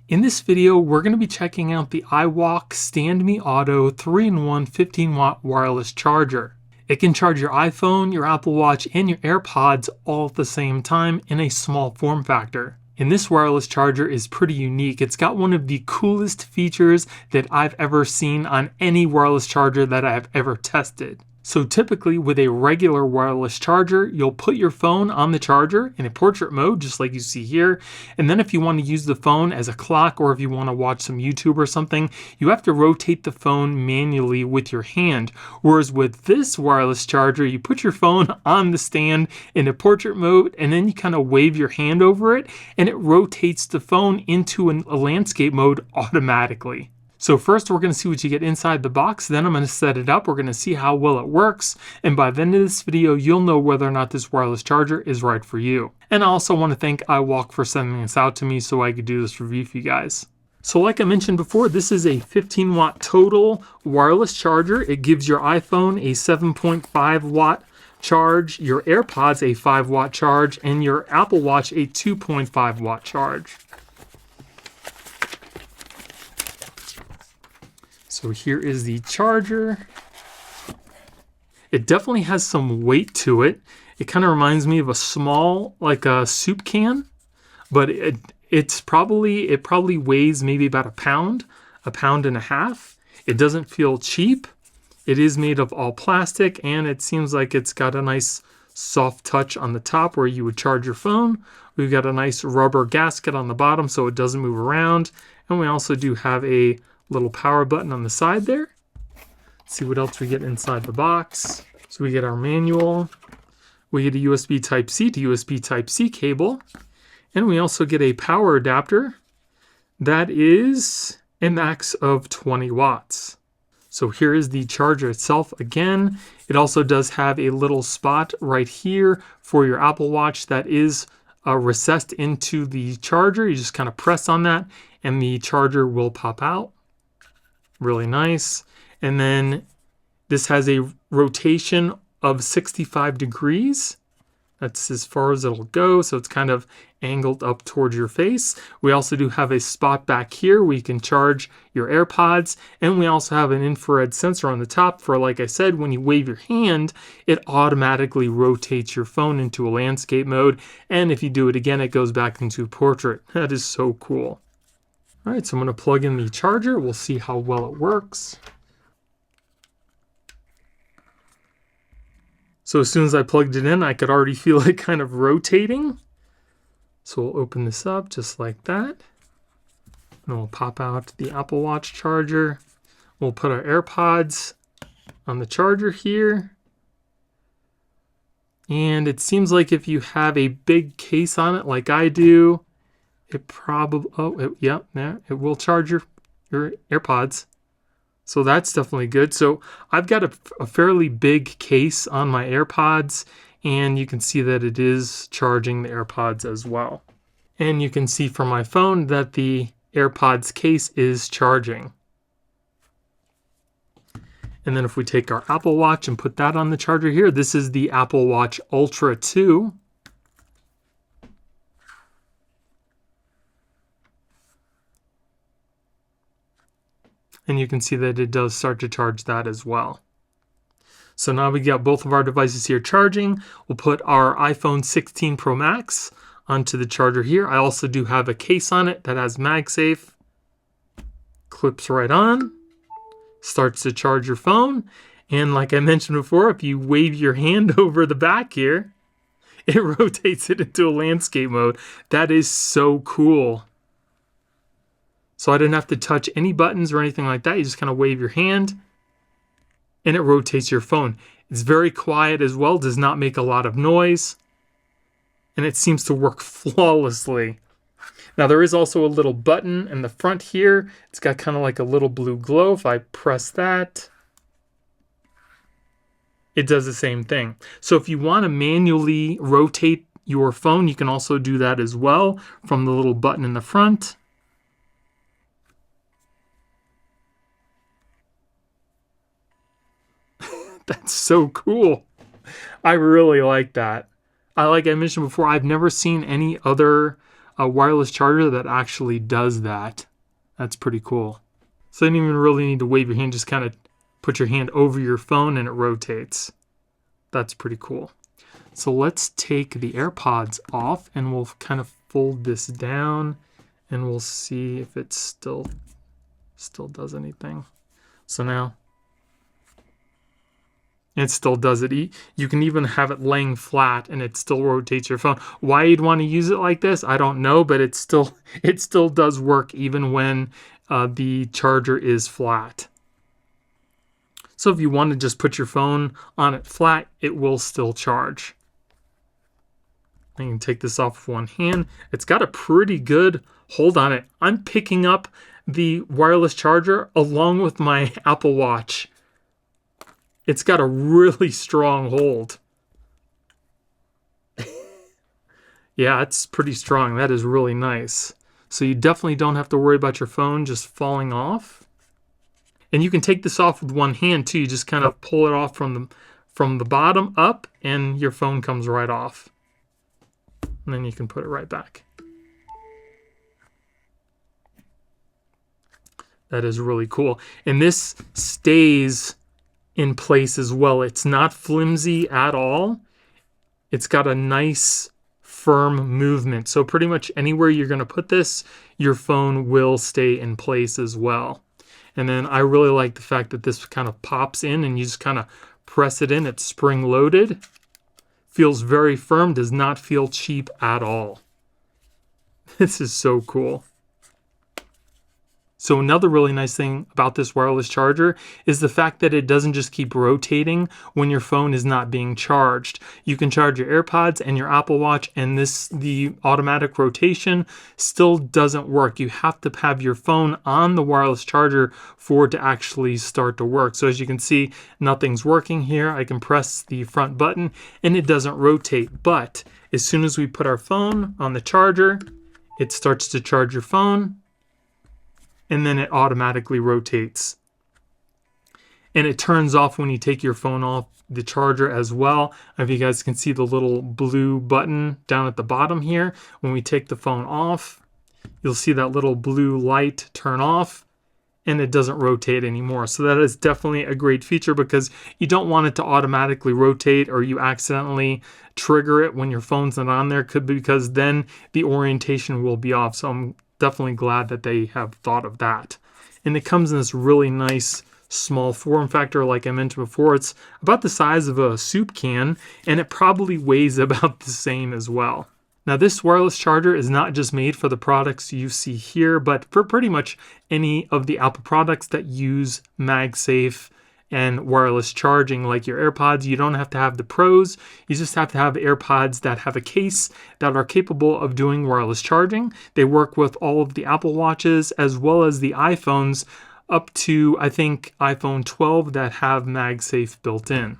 In this video, we're going to be checking out the iWalk StandMe Auto 3-in-1 15-watt wireless charger. It can charge your iPhone, your Apple Watch, and your AirPods all at the same time in a small form factor. And this wireless charger is pretty unique. It's got one of the coolest features that I've ever seen on any wireless charger that I've ever tested. So typically with a regular wireless charger, you'll put your phone on the charger in a portrait mode, just like you see here. And then if you want to use the phone as a clock or if you want to watch some YouTube or something, you have to rotate the phone manually with your hand. Whereas with this wireless charger, you put your phone on the stand in a portrait mode and then you kind of wave your hand over it and it rotates the phone into a landscape mode automatically. So first we're going to see what you get inside the box, then I'm going to set it up, we're going to see how well it works, and by the end of this video you'll know whether or not this wireless charger is right for you. And I also want to thank iWalk for sending this out to me so I could do this review for you guys. So like I mentioned before, this is a 15-watt total wireless charger. It gives your iPhone a 7.5 watt charge, your AirPods a 5-watt charge, and your Apple Watch a 2.5 watt charge. So here is the charger. It definitely has some weight to it. It kind of reminds me of a small, like a soup can, but it probably weighs maybe about a pound and a half. It doesn't feel cheap. It is made of all plastic, and it seems like it's got a nice soft touch on the top where you would charge your phone. We've got a nice rubber gasket on the bottom so it doesn't move around, and we also do have a little power button on the side there. Let's see what else we get inside the box. So we get our manual, we get a USB Type-C to USB Type-C cable, and we also get a power adapter that is a max of 20 watts. So here is the charger itself. Again, it also does have a little spot right here for your Apple Watch that is recessed into the charger. You just kind of press on that and the charger will pop out. Really nice. And then this has a rotation of 65 degrees. That's as far as it'll go, so it's kind of angled up towards your face. We also do have a spot back here where you can charge your AirPods, and we also have an infrared sensor on the top for, like I said, when you wave your hand, it automatically rotates your phone into a landscape mode, and if you do it again, it goes back into portrait. That is so cool. All right, so I'm going to plug in the charger. We'll see how well it works. So as soon as I plugged it in, I could already feel it kind of rotating. So we'll open this up just like that. And we'll pop out the Apple Watch charger. We'll put our AirPods on the charger here. And it seems like if you have a big case on it like I do, it probably, it will charge your AirPods. So that's definitely good. So I've got a fairly big case on my AirPods, and you can see that it is charging the AirPods as well. And you can see from my phone that the AirPods case is charging. And then if we take our Apple Watch and put that on the charger here, this is the Apple Watch Ultra 2. And you can see that it does start to charge that as well. So now we got both of our devices here charging. We'll put our iPhone 16 Pro Max onto the charger here. I also do have a case on it that has MagSafe. Clips right on. Starts to charge your phone. And like I mentioned before, if you wave your hand over the back here, it rotates it into a landscape mode. That is so cool. So I didn't have to touch any buttons or anything like that. You just kind of wave your hand and it rotates your phone. It's very quiet as well, does not make a lot of noise. And it seems to work flawlessly. Now there is also a little button in the front here. It's got kind of like a little blue glow. If I press that, it does the same thing. So if you want to manually rotate your phone, you can also do that as well from the little button in the front. That's so cool. I really like that. Like I mentioned before, I've never seen any other a wireless charger that actually does that. That's pretty cool. So you don't even really need to wave your hand, just kind of put your hand over your phone and it rotates. That's pretty cool. So let's take the AirPods off and we'll kind of fold this down and we'll see if it still does anything. So now it still does it. You can even have it laying flat and it still rotates your phone. Why you'd want to use it like this, I don't know, but it still does work even when the charger is flat. So if you want to just put your phone on it flat, it will still charge. I can take this off with one hand. It's got a pretty good hold on it. I'm picking up the wireless charger along with my Apple Watch. It's got a really strong hold. Yeah, it's pretty strong. That is really nice. So you definitely don't have to worry about your phone just falling off. And you can take this off with one hand too. You just kind of pull it off from the bottom up and your phone comes right off. And then you can put it right back. That is really cool. And this stays in place as well. It's not flimsy at all. It's got a nice firm movement. So pretty much anywhere you're going to put this, your phone will stay in place as well. And then I really like the fact that this kind of pops in and you just kind of press it in. It's spring loaded. Feels very firm, does not feel cheap at all. This is so cool. So another really nice thing about this wireless charger is the fact that it doesn't just keep rotating when your phone is not being charged. You can charge your AirPods and your Apple Watch, and the automatic rotation still doesn't work. You have to have your phone on the wireless charger for it to actually start to work. So as you can see, nothing's working here. I can press the front button and it doesn't rotate. But as soon as we put our phone on the charger, it starts to charge your phone. And then it automatically rotates. And it turns off when you take your phone off the charger as well. If you guys can see the little blue button down at the bottom here, when we take the phone off, you'll see that little blue light turn off and it doesn't rotate anymore. So that is definitely a great feature because you don't want it to automatically rotate or you accidentally trigger it when your phone's not on there, because then the orientation will be off. So I'm definitely glad that they have thought of that. And it comes in this really nice small form factor. Like I mentioned before, it's about the size of a soup can and it probably weighs about the same as well. Now this wireless charger is not just made for the products you see here, but for pretty much any of the Apple products that use MagSafe and wireless charging, like your AirPods. You don't have to have the Pros. You just have to have AirPods that have a case that are capable of doing wireless charging. They work with all of the Apple Watches as well as the iPhones up to, I think, iPhone 12 that have MagSafe built in.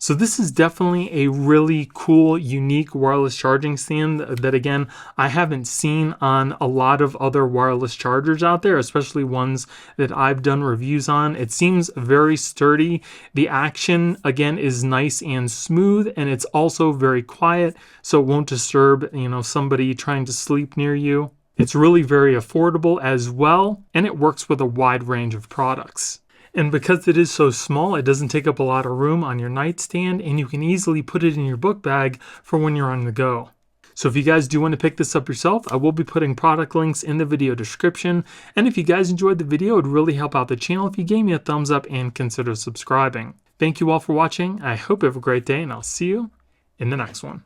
So this is definitely a really cool, unique wireless charging stand that, again, I haven't seen on a lot of other wireless chargers out there, especially ones that I've done reviews on. It seems very sturdy. The action, again, is nice and smooth, and it's also very quiet, so it won't disturb, somebody trying to sleep near you. It's really very affordable as well, and it works with a wide range of products. And because it is so small, it doesn't take up a lot of room on your nightstand, and you can easily put it in your book bag for when you're on the go. So if you guys do want to pick this up yourself, I will be putting product links in the video description. And if you guys enjoyed the video, it would really help out the channel if you gave me a thumbs up and consider subscribing. Thank you all for watching. I hope you have a great day, and I'll see you in the next one.